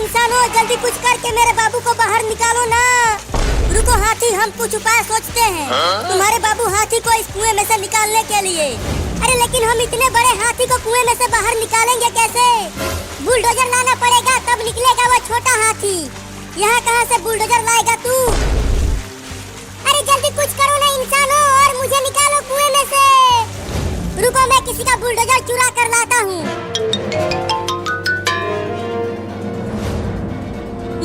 इंसानों, जल्दी कुछ करके मेरे बाबू को बाहर निकालो ना। रुको हाथी, हम कुछ उपाय सोचते हैं तुम्हारे बाबू हाथी को इस कुएं में से निकालने के लिए। अरे लेकिन हम इतने बड़े हाथी को कुएं में से बाहर निकालेंगे कैसे? बुलडोजर लाना पड़ेगा तब निकलेगा वो छोटा हाथी। यहाँ कहाँ से बुलडोजर लाएगा तू? अरे जल्दी कुछ करो ना इंसानों और मुझे निकालो कुएं में से। रुको मैं किसी का बुलडोजर चुरा कर लाता हूँ।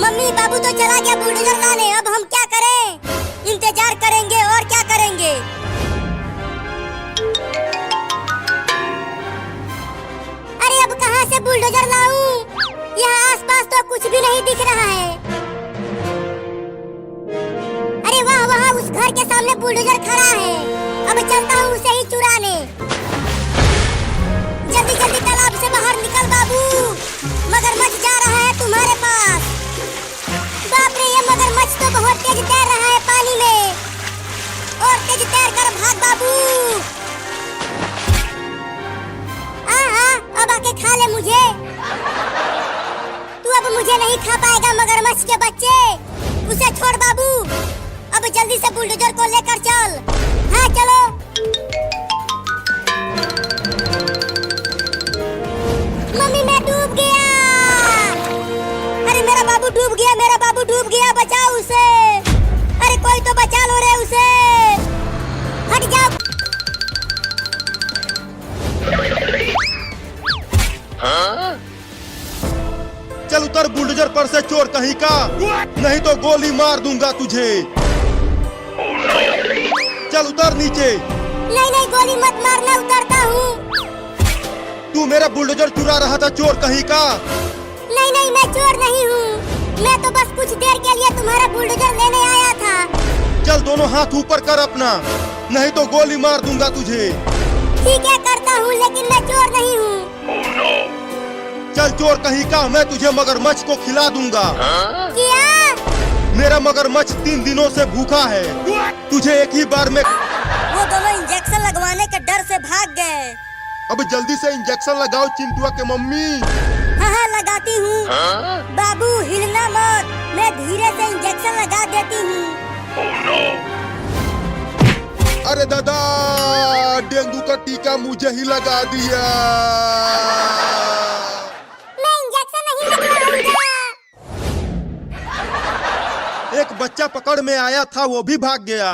मम्मी बाबू तो चला गया बुलडोजर लाने, अब हम क्या करें? इंतजार करेंगे और क्या करेंगे? अरे अब कहाँ से बुलडोजर लाऊं? यहाँ आसपास तो कुछ भी नहीं दिख रहा है। अरे वाह, वहाँ उस घर के सामने बुलडोजर खड़ा है। अब चलता हूँ उसे ही चुराने। जल्दी जल्दी तालाब से बाहर निकल बाबू, मगरमच्छ जा रहा है तुम्हारे पास। बाप रे, ये मगरमच्छ तो बहुत तेज तैर रहा है पानी में। और तेज तैर कर भाग बाबू। अब आके खा ले मुझे। तू अब मुझे नहीं खा पाएगा मगरमच्छ के बच्चे। उसे छोड़ बाबू। अब जल्दी से बुलडोजर को लेकर चल। हाँ चलो। मम्मी मैं डूब गया। अरे मेरा बाबू डूब गया, मेरा बाबू डूब गया, बचाओ उसे। अरे कोई तो बचा लो रे उसे। हट जाओ। चल उतर बुलडोजर पर से चोर कहीं का, नहीं तो गोली मार दूंगा तुझे। चल उतर नीचे। नहीं नहीं, गोली मत मारना, उतरता हूँ। तू मेरा बुलडोजर चुरा रहा था चोर कहीं का। नहीं नहीं, मैं चोर नहीं हूँ। मैं तो बस कुछ देर के लिए तुम्हारा बुलडोजर लेने आया था। चल दोनों हाथ ऊपर कर अपना, नहीं तो गोली मार दूंगा तुझे। ठीक है करता हूँ, लेकिन मैं चोर नहीं हूँ। चल चोर कहीं का, मैं तुझे मगरमच्छ को खिला दूंगा। क्या? मेरा मगरमच्छ 3 दिनों से भूखा है, तुझे एक ही बार में। वो दोनों इंजेक्शन लगवाने के डर से भाग गए। अब जल्दी से इंजेक्शन लगाओ चिंटुआ के मम्मी। हाँ हाँ लगाती हूँ। बाबू हिलना मत, मैं धीरे से इंजेक्शन लगा देती हूँ। अरे दादा, डेंगू का टीका मुझे ही लगा दिया। मैं इंजेक्शन नहीं लगवाऊंगा। एक बच्चा पकड़ में आया था, वो भी भाग गया।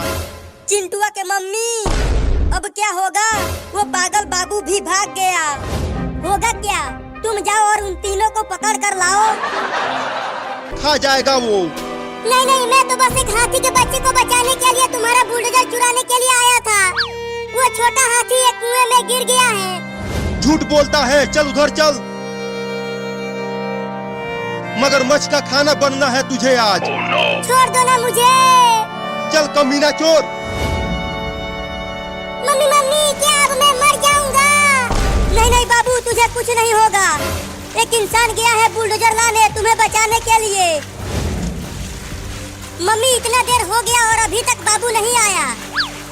चिंटुआ के मम्मी, अब क्या होगा? वो पागल बाबू भी भाग गया। होगा क्या? तुम जाओ और उन तीनों को पकड़ कर लाओ। खा जाएगा वो। नहीं नहीं, मैं तो बस एक हाथी के बच्चे को बचाने के लिए तुम्हारा बुलडोजर चुराने के लिए आया था। वो छोटा हाथी एक कुएं में गिर गया है। झूठ बोलता है, चल उधर चल। मगरमच्छ का खाना बनना है तुझे आज। छोड़ दो ना मुझे। चल कमीना चोर। मम्मी मम्मी, क्या अब मैं मर जाऊंगा? नहीं नहीं बाबू, तुझे कुछ नहीं होगा। एक इंसान गया है बुलडोजर लाने तुम्हें बचाने के लिए। मम्मी इतना देर हो गया और अभी तक बाबू नहीं आया।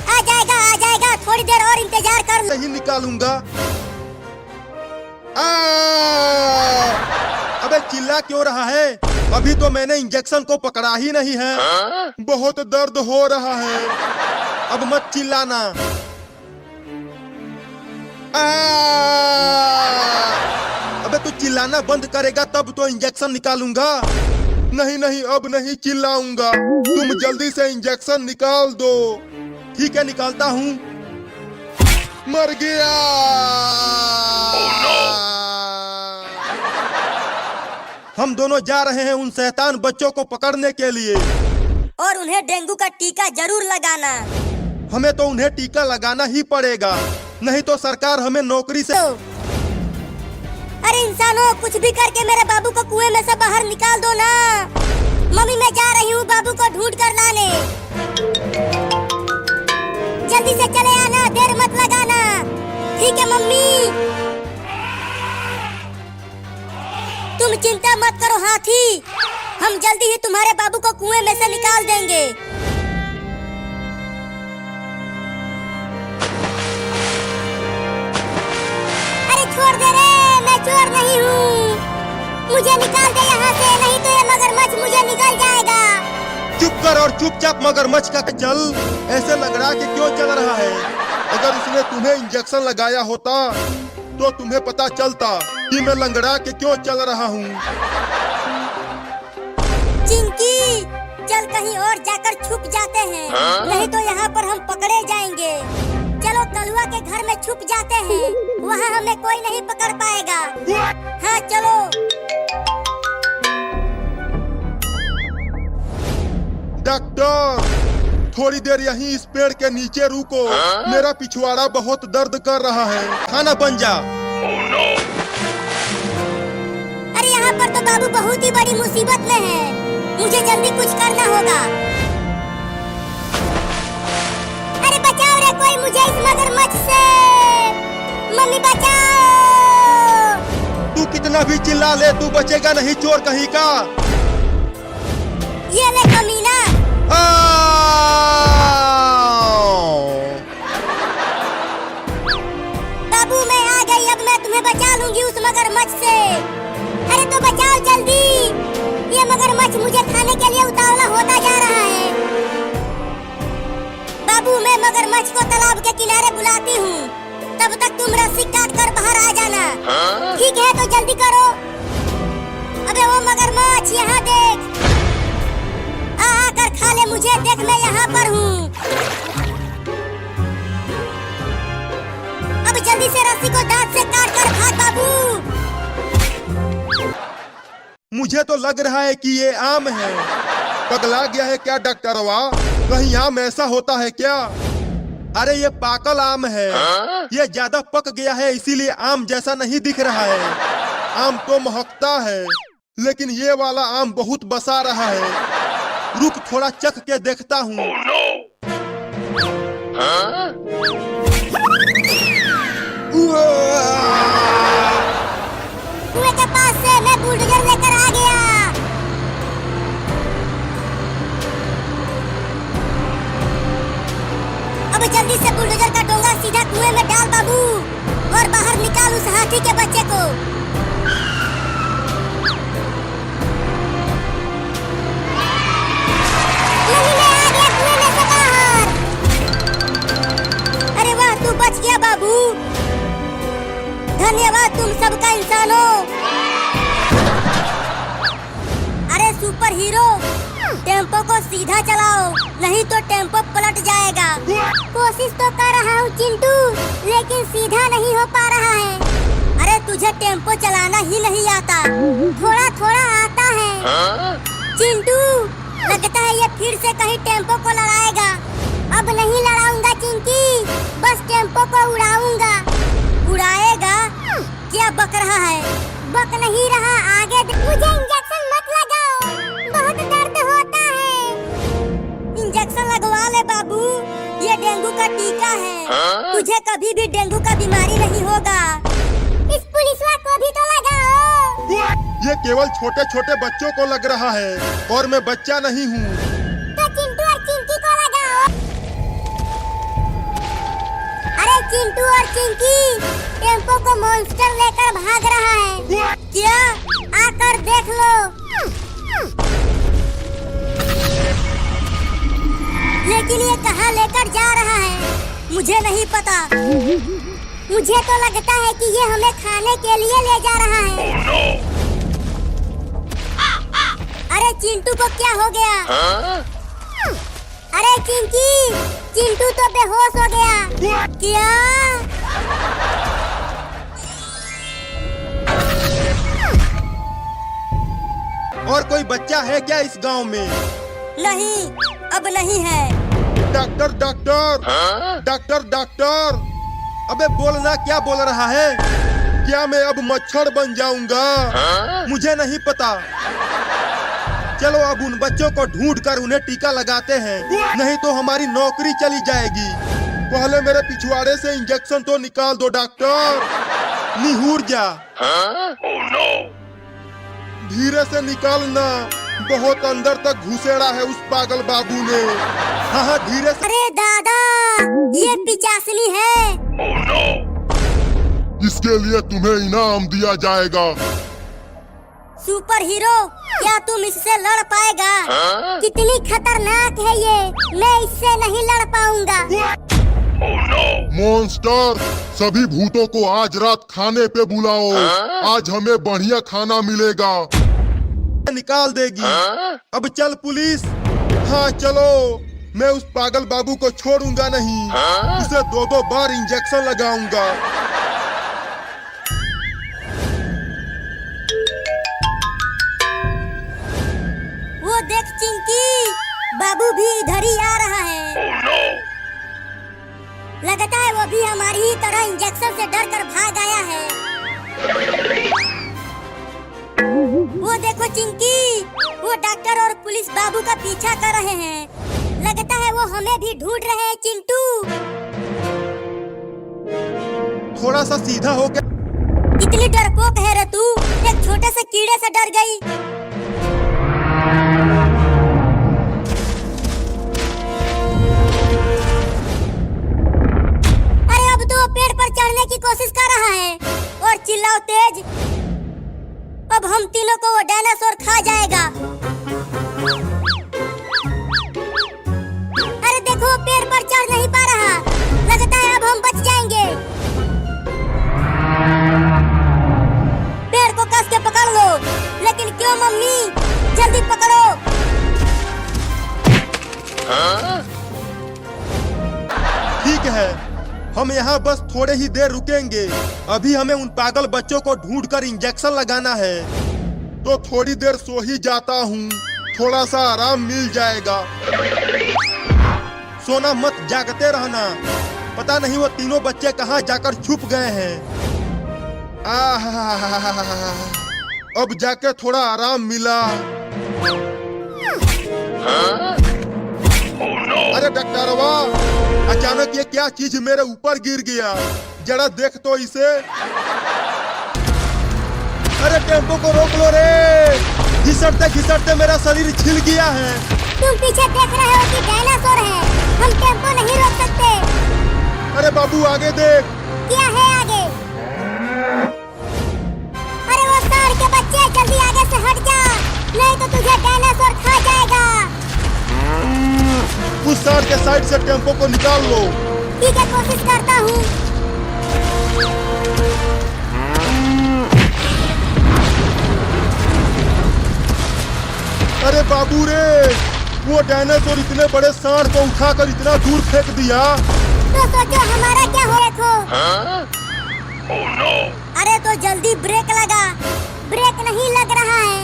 आ जाएगा, थोड़ी देर और इंतजार कर। नहीं निकालूंगा। अबे चिल्ला क्यों रहा है? अभी तो मैंने इंजेक्शन को पकड़ा ही नहीं है। बहुत दर्द हो रहा है। अब मत चिल्लाना। अबे तू चिल्लाना बंद करेगा तब तो इंजेक्शन निकालूंगा। नहीं नहीं, अब नहीं चिल्लाऊंगा। तुम जल्दी से इंजेक्शन निकाल दो। ठीक है निकालता हूँ। मर गया। हम दोनों जा रहे हैं उन शैतान बच्चों को पकड़ने के लिए। और उन्हें डेंगू का टीका जरूर लगाना। हमें तो उन्हें टीका लगाना ही पड़ेगा, नहीं तो सरकार हमें नौकरी से। अरे इंसानों, कुछ भी करके मेरे बाबू को कुएं में से बाहर निकाल दो ना। मम्मी मैं जा रही हूँ बाबू को ढूंढ कर लाने। जल्दी से चले आना, देर मत लगाना। ठीक है मम्मी। तुम चिंता मत करो हाथी, हम जल्दी ही तुम्हारे बाबू को कुएं में से निकाल देंगे। अरे छोड़ दे रे, मैं चोर नहीं हूँ। मुझे निकाल दे यहाँ से, नहीं तो ये मगरमच्छ मुझे निकल जाएगा। चुप कर और चुपचाप मगरमच्छ का चल। ऐसे लंगड़ा के क्यों चल रहा है? अगर उसने तुम्हें इंजेक्शन लगाया होता तो तुम्हें पता चलता कि मैं लंगड़ा के क्यों चल रहा हूँ। चिंकी, चल कहीं और जाकर छुप जाते हैं, नहीं तो यहाँ पर हम पकड़े जाएंगे। चलो कलुआ के घर में छुप जाते हैं, वहाँ हमें कोई नहीं पकड़ पाएगा। हाँ चलो। डॉक्टर, थोड़ी देर यहीं इस पेड़ के नीचे रुको। मेरा पिछवाड़ा बहुत दर्द कर रहा है। खाना बन जा। अरे यहाँ पर तो बाबू बहुत ही बड़ी मुसीबत में है, मुझे जल्दी कुछ करना होगा। अरे बचाओ रे कोई मुझे इस मगरमच्छ से। मम्मी बचाओ। तू कितना भी चिल्ला ले, तू बचेगा नहीं, चोर कहीं का। ये ले कमीना। बाबू मैं आ गई, अब मैं तुम्हें बचा लूंगी उस मगरमच्छ से। अरे तो बचाओ जल्दी, ये मगरमच्छ मुझे खाने के लिए उतावला होता जा रहा है। बाबू मैं मगरमच्छ को तालाब के किनारे बुलाती हूँ, तब तक तुम रस्सी काट कर बाहर आ जाना। ठीक है तो जल्दी करो। अबे वो मगरमच्छ यहाँ देख, आकर खा ले मुझे, देख मैं यहाँ पर हूँ। अब जल्दी से रस्सी को दांत से काट कर भाग बाबू। मुझे तो लग रहा है कि ये आम है। पगला गया है क्या डॉक्टरवा? कहीं आम ऐसा होता है क्या? अरे ये पाकल आम है। ये ज्यादा पक गया है इसीलिए आम जैसा नहीं दिख रहा है। आम तो महकता है, लेकिन ये वाला आम बहुत बसा रहा है। रुक थोड़ा चख के देखता हूँ। कुएं के पास से मैं बुलडोजर लेकर आ गया। अब जल्दी से बुलडोजर का डोंगा सीधा कुएं में डाल बाबू, और बाहर निकाल उस हाथी के बच्चे को। अरे वाह तू बच गया बाबू, धन्यवाद तुम सबका इंसानों। अरे सुपर हीरो, टेम्पो को सीधा चलाओ, नहीं तो टेम्पो पलट जाएगा। कोशिश तो कर रहा हूँ चिंटू, लेकिन सीधा नहीं हो पा रहा है। अरे तुझे टेम्पो चलाना ही नहीं आता, थोड़ा थोड़ा आता है। चिंटू लगता है ये फिर से कहीं टेम्पो को लड़ाएगा। अब नहीं लड़ाऊंगा चिंकी, बस टेम्पो को उड़ाऊंगा। उड़ाएगा? क्या बक रहा है? बक नहीं रहा, आगे मुझे इंजेक्शन मत लगाओ, बहुत दर्द होता है। इंजेक्शन लगवा ले बाबू, ये डेंगू का टीका है। तुझे कभी भी डेंगू का बीमारी नहीं होगा। इस पुलिसवा को भी तो लगाओ। ये केवल छोटे छोटे बच्चों को लग रहा है, और मैं बच्चा नहीं हूँ। तो चिंटू और चिंकी को लगाओ। अरे चिंटू और चिंकी, टेम्पो को मॉन्स्टर लेकर भाग रहा है। क्या? आकर देख लो। लेकिन ये कहाँ लेकर जा रहा है मुझे नहीं पता। मुझे तो लगता है कि ये हमें खाने के लिए ले जा रहा है। अरे चिंटू को क्या हो गया? अरे चिंकी, चिंटू तो बेहोश हो गया। क्या? और कोई बच्चा है क्या इस गांव में? नहीं, अब नहीं है। डॉक्टर डॉक्टर डॉक्टर डॉक्टर, अबे बोलना, क्या बोल रहा है? क्या मैं अब मच्छर बन जाऊंगा? मुझे नहीं पता। चलो अब उन बच्चों को ढूंढ कर उन्हें टीका लगाते हैं, नहीं तो हमारी नौकरी चली जाएगी। पहले मेरे पिछवाड़े से इंजेक्शन तो निकाल दो डॉक्टर। निहुर जा। धीरे से निकालना, बहुत अंदर तक घुसेड़ा है उस पागल बाबू ने। हाँ धीरे से। अरे दादा, ये पिचासनी है। इसके लिए तुम्हें इनाम दिया जाएगा। सुपर हीरो, क्या तुम इससे लड़ पाएगा? कितनी खतरनाक है ये, मैं इससे नहीं लड़ पाऊंगा। मॉन्स्टर, सभी भूतों को आज रात खाने पे बुलाओ। आज हमें बढ़िया खाना मिलेगा। निकाल देगी। अब चल पुलिस। हाँ चलो, मैं उस पागल बाबू को छोड़ूंगा नहीं। उसे 2-2 बार इंजेक्शन लगाऊंगा। वो देख चिंकी, बाबू भी इधर ही आ रहा है। लगता है वो भी हमारी ही तरह इंजेक्शन से डर कर भाग आया है। वो देखो चिंकी, वो डॉक्टर और पुलिस बाबू का पीछा कर रहे हैं। लगता है वो हमें भी ढूंढ रहे हैं चिंटू। थोड़ा सा सीधा हो गया। कितनी डरपोक है रे तू, एक छोटे से कीड़े से डर गई। अरे अब तो पेड़ पर चढ़ने की कोशिश कर रहा है। और चिल्लाओ तेज, अब हम तीनों को वो डायनासोर खा जाएगा। अरे देखो, पेड़ पर चढ़ नहीं पा रहा। लगता है अब हम बच जाएंगे। पेड़ को कस के पकड़ लो। लेकिन क्यों मम्मी, जल्दी पकड़ो। ठीक है, हम यहाँ बस थोड़े ही देर रुकेंगे। अभी हमें उन पागल बच्चों को ढूंढकर इंजेक्शन लगाना है। तो थोड़ी देर सो ही जाता हूँ, थोड़ा सा आराम मिल जाएगा। सोना मत, जागते रहना। पता नहीं वो तीनों बच्चे कहाँ जाकर छुप गए हैं। अब जाके थोड़ा आराम मिला। अरे डॉक्टरवा, अचानक ये क्या चीज मेरे ऊपर गिर गया? जरा देख तो इसे। अरे टेम्पो को रोक लो रे, घिसटते घिसटते मेरा शरीर छिल गया है। तुम पीछे देख रहे हो कि डायनासोर है, हम टेम्पो नहीं रोक सकते। अरे बाबू आगे देख। क्या है आगे? अरे वो सांड के बच्चे, जल्दी आगे से हट जा, नहीं तो तुझे डायनासोर खा जाएगा। उस सांड के साइड से टेम्पो को निकाल लो। ठीक है, कोशिश करता हूँ। अरे बाबू रे, वो डायनासोर इतने बड़े सांड को उठाकर इतना दूर फेंक दिया। तो सोचो हमारा क्या हो। देखो। अरे तो जल्दी ब्रेक लगा, ब्रेक नहीं लग रहा है।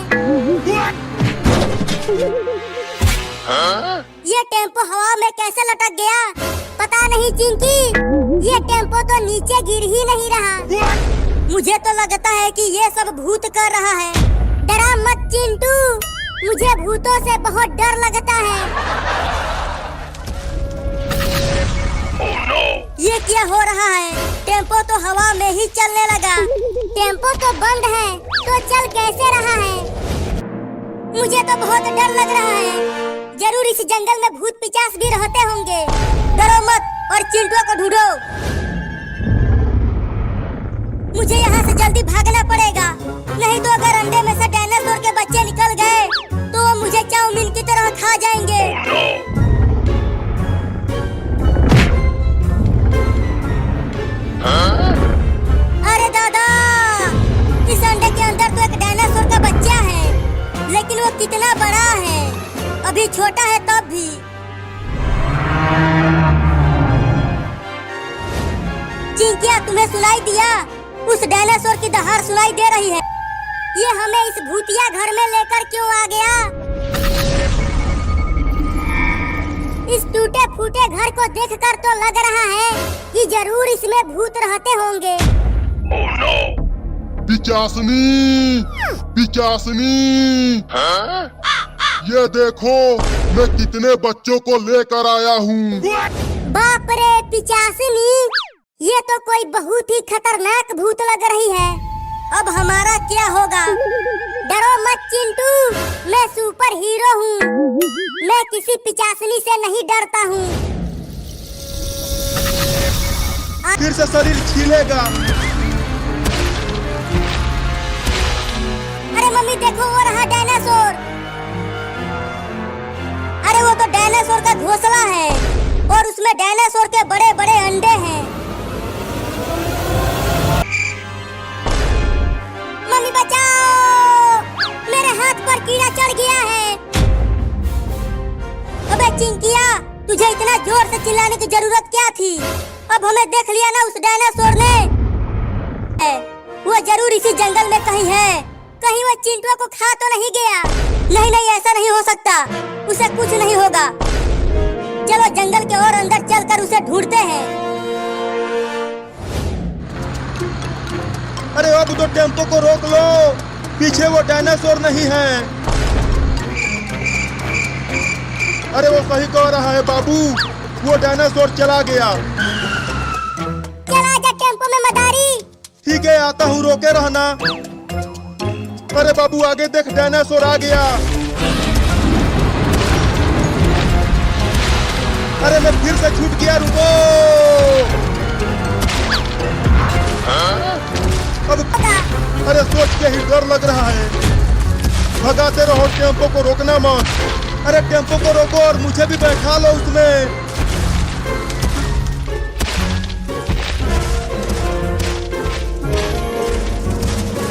ये टेम्पो हवा में कैसे लटक गया पता नहीं चिंकी। ये टेम्पो तो नीचे गिर ही नहीं रहा। मुझे तो लगता है कि ये सब भूत कर रहा है। डरा मत चिंटू, मुझे भूतों से बहुत डर लगता है। ये क्या हो रहा है? टेम्पो तो हवा में ही चलने लगा। टेम्पो तो बंद है, तो चल कैसे रहा है? मुझे तो बहुत डर लग रहा है। जरूर इस जंगल में भूत पिचास भी रहते होंगे। डरो मत और चिंटू को ढूंढो। मुझे यहाँ से जल्दी भागना पड़ेगा, नहीं तो अगर अंडे में से डायनासोर के बच्चे निकल गए तो वो मुझे चाउमीन की तरह खा जाएंगे। अरे दादा, इस अंडे के अंदर तो एक डायनासोर का बच्चा है, लेकिन वो कितना बड़ा है। अभी छोटा है तब भी। चिंकिया, तुम्हें सुनाई दिया? उस डायनासोर की दहाड़ सुनाई दे रही है। ये हमें इस भूतिया घर में लेकर क्यों आ गया? इस टूटे फूटे घर को देखकर तो लग रहा है कि जरूर इसमें भूत रहते होंगे। पिचासनी, पिचासनी, ये देखो मैं कितने बच्चों को लेकर आया हूँ। बाप रे पिचासनी, ये तो कोई बहुत ही खतरनाक भूत लग रही है। अब हमारा क्या होगा? डरो मत चिंटू, मैं सुपर हीरो हूँ। मैं किसी पिचासनी से नहीं डरता हूँ। फिर से शरीर छिलेगा। अरे मम्मी देखो वो रहा डायनासोर। अरे वो तो डायनासोर का घोंसला है और उसमें डायनासोर के बड़े बड़े अंडे हैं। मम्मी बचाओ, मेरे हाथ पर कीड़ा चढ़ गया है। अबे चिंकिया, तुझे इतना जोर से चिल्लाने की जरूरत क्या थी? अब हमें देख लिया ना उस डायनासोर ने। वो जरूर इसी जंगल में कहीं है। कहीं वो चिंटुआ को खा तो नहीं गया? नहीं नहीं, ऐसा नहीं हो सकता, उसे कुछ नहीं होगा। चलो जंगल के और अंदर चलकर उसे ढूंढते हैं। अरे अब तो टेम्पो को रोक लो, पीछे वो डायनासोर नहीं है। अरे वो सही कह रहा है बाबू, वो डायनासोर चला गया। चला जा टेम्पो में मदारी। ठीक है, आता हूँ, रोके रहना। अरे बाबू आगे देख, डायनासोर आ गया। अरे मैं फिर से छूट गया, रुको। अब अरे सोच के ही डर लग रहा है। भगाते रहो, टेम्पो को रोकना मत। अरे टेम्पो को रोको और मुझे भी बैठा लो उसमें।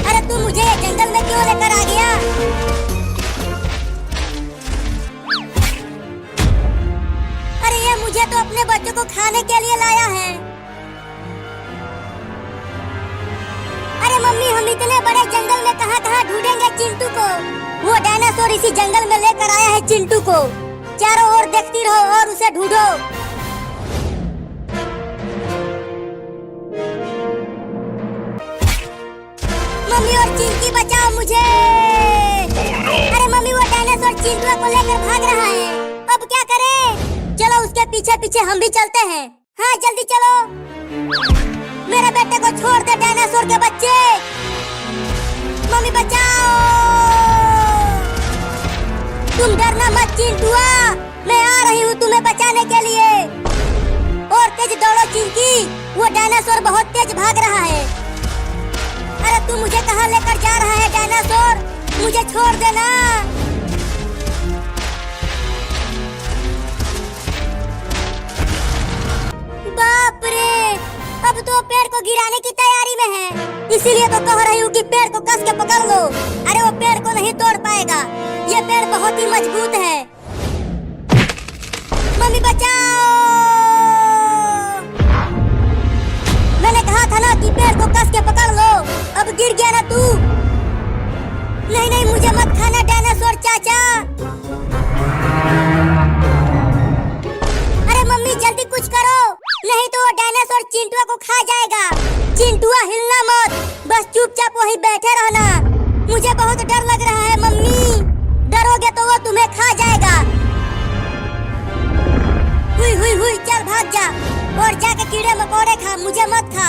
अरे तू मुझे ये जंगल में क्यों लेकर आ गया? अरे ये मुझे तो अपने बच्चों को खाने के लिए लाया है। अरे मम्मी, हम इतने बड़े जंगल में कहाँ ढूंढेंगे चिंटू को? वो डायनासोर इसी जंगल में लेकर आया है चिंटू को। चारों ओर देखती रहो और उसे ढूंढो। मम्मी और चिंकी बचाओ मुझे। अरे मम्मी, वो डायनासोर चिंटू को लेकर भाग रहा है। अब क्या करें? चलो उसके पीछे पीछे हम भी चलते हैं। हाँ जल्दी चलो। मेरे बेटे को छोड़ दे डायनासोर के बच्चे। मम्मी बचाओ। तुम डरना मत चिंटुआ, मैं आ रही हूँ तुम्हें बचाने के लिए। और तेज दौड़ो चिंकी, वो डायनासोर बहुत तेज भाग रहा है। अरे तू मुझे कहाँ लेकर जा रहा है डायनासोर? मुझे छोड़ देना। बाप रे, अब तो पेड़ को गिराने की तैयारी में है। इसीलिए तो कह रही हूँ कि पेड़ को कस के पकड़ लो। अरे वो पेड़ को नहीं तोड़ पाएगा, ये पेड़ बहुत ही मजबूत है। मम्मी बचाओ। मैंने कहा था ना कि पेड़ को कस के पकड़ लो। अब गिर गया ना तू। नहीं नहीं, मुझे मत खाना डायनासोर चाचा। अरे मम्मी जल्दी कुछ करो, नहीं तो वो डायनासोर चिंटुआ को खा जाएगा। चिंटुआ हिलना मत, बस चुपचाप वहीं बैठे रहना। मुझे बहुत डर लग रहा है मम्मी, डरोगे तो वो तुम्हें खा जाएगा। हुई हुई हुई, चल भाग जा और जाके कीड़े मकोड़े खा, मुझे मत खा।